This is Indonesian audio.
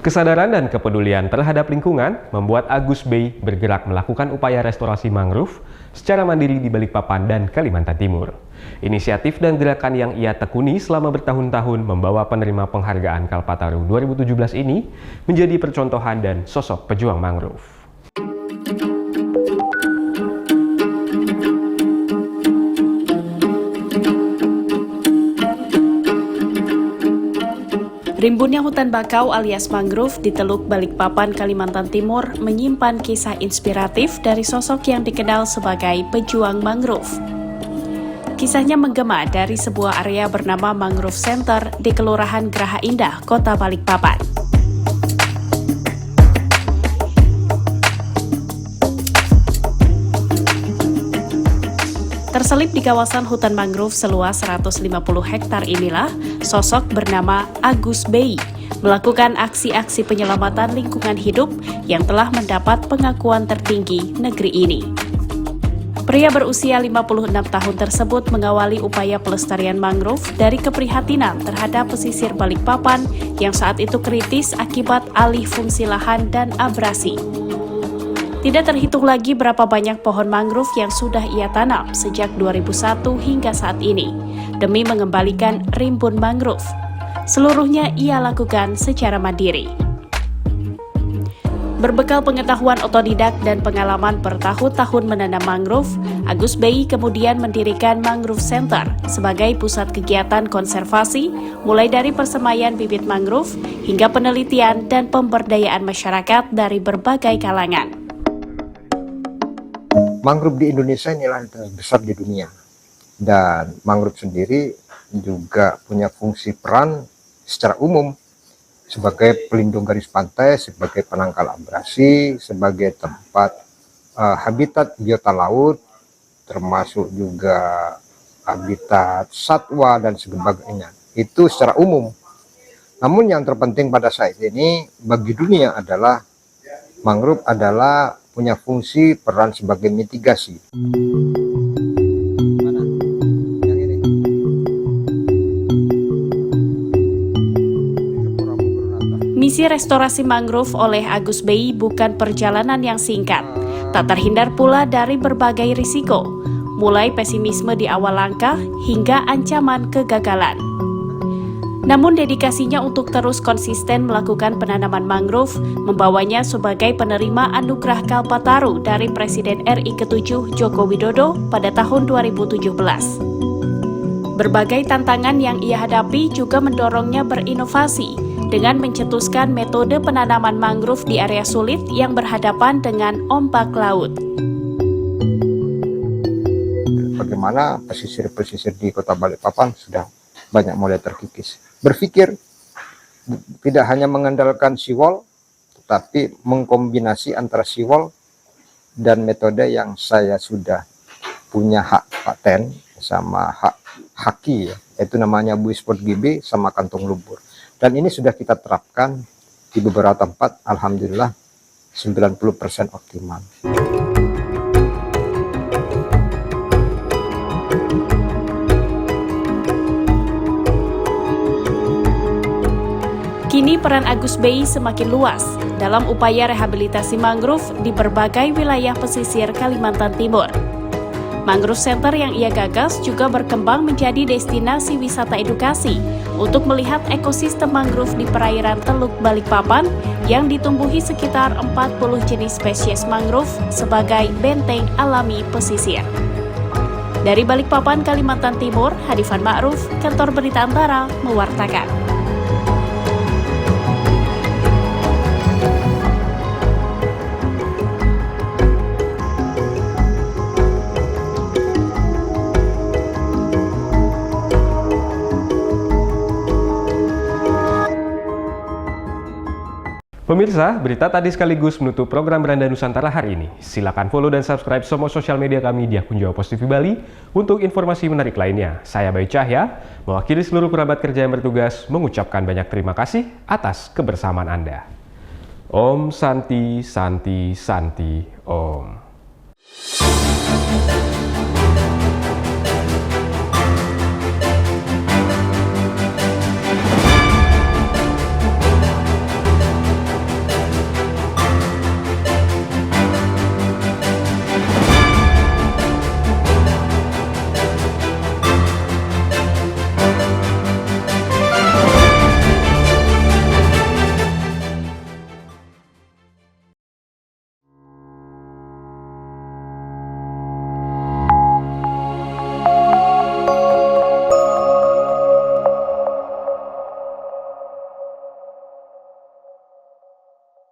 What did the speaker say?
Kesadaran dan kepedulian terhadap lingkungan membuat Agus Bey bergerak melakukan upaya restorasi mangrove secara mandiri di Balikpapan dan Kalimantan Timur. Inisiatif dan gerakan yang ia tekuni selama bertahun-tahun membawa penerima penghargaan Kalpataru 2017 ini menjadi percontohan dan sosok pejuang mangrove. Rimbunnya hutan bakau alias mangrove di Teluk Balikpapan, Kalimantan Timur menyimpan kisah inspiratif dari sosok yang dikenal sebagai pejuang mangrove. Kisahnya menggema dari sebuah area bernama Mangrove Center di Kelurahan Geraha Indah, Kota Balikpapan. Terselip di kawasan hutan mangrove seluas 150 hektar inilah sosok bernama Agus Bey melakukan aksi-aksi penyelamatan lingkungan hidup yang telah mendapat pengakuan tertinggi negeri ini. Pria berusia 56 tahun tersebut mengawali upaya pelestarian mangrove dari keprihatinan terhadap pesisir Balikpapan yang saat itu kritis akibat alih fungsi lahan dan abrasi. Tidak terhitung lagi berapa banyak pohon mangrove yang sudah ia tanam sejak 2001 hingga saat ini, demi mengembalikan rimbun mangrove. Seluruhnya ia lakukan secara mandiri. Berbekal pengetahuan otodidak dan pengalaman bertahun-tahun menanam mangrove, Agus Bey kemudian mendirikan Mangrove Center sebagai pusat kegiatan konservasi, mulai dari persemaian bibit mangrove hingga penelitian dan pemberdayaan masyarakat dari berbagai kalangan. Mangrove di Indonesia inilah yang terbesar di dunia, dan mangrove sendiri juga punya fungsi peran secara umum sebagai pelindung garis pantai, sebagai penangkal abrasi, sebagai tempat habitat biota laut, termasuk juga habitat satwa dan sebagainya. Itu secara umum. Namun yang terpenting pada saat ini bagi dunia adalah mangrove adalah punya fungsi peran sebagai mitigasi. Misi restorasi mangrove oleh Agus Bey bukan perjalanan yang singkat. Tak terhindar pula dari berbagai risiko, mulai pesimisme di awal langkah hingga ancaman kegagalan. Namun dedikasinya untuk terus konsisten melakukan penanaman mangrove membawanya sebagai penerima anugerah Kalpataru dari Presiden RI ke-7 Joko Widodo pada tahun 2017. Berbagai tantangan yang ia hadapi juga mendorongnya berinovasi dengan mencetuskan metode penanaman mangrove di area sulit yang berhadapan dengan ombak laut. Bagaimana pesisir-pesisir di Kota Balikpapan sudah banyak mulai terkikis. Berpikir tidak hanya mengandalkan seawall, tetapi mengkombinasi antara seawall dan metode yang saya sudah punya hak paten sama hak haki, yaitu namanya buoy spot GB sama kantong lumpur. Dan ini sudah kita terapkan di beberapa tempat, alhamdulillah 90% optimal. Kini peran Agus Bey semakin luas dalam upaya rehabilitasi mangrove di berbagai wilayah pesisir Kalimantan Timur. Mangrove Center yang ia gagas juga berkembang menjadi destinasi wisata edukasi untuk melihat ekosistem mangrove di perairan Teluk Balikpapan yang ditumbuhi sekitar 40 jenis spesies mangrove sebagai benteng alami pesisir. Dari Balikpapan, Kalimantan Timur, Hadifan Ma'ruf, Kantor Berita Antara, mewartakan. Pemirsa, berita tadi sekaligus menutup program Beranda Nusantara hari ini. Silakan follow dan subscribe semua sosial media kami di akun Jawa Pos TV Bali untuk informasi menarik lainnya. Saya Bayu Cahya, mewakili seluruh kerabat kerja yang bertugas, mengucapkan banyak terima kasih atas kebersamaan Anda. Om Santi Santi Santi Om.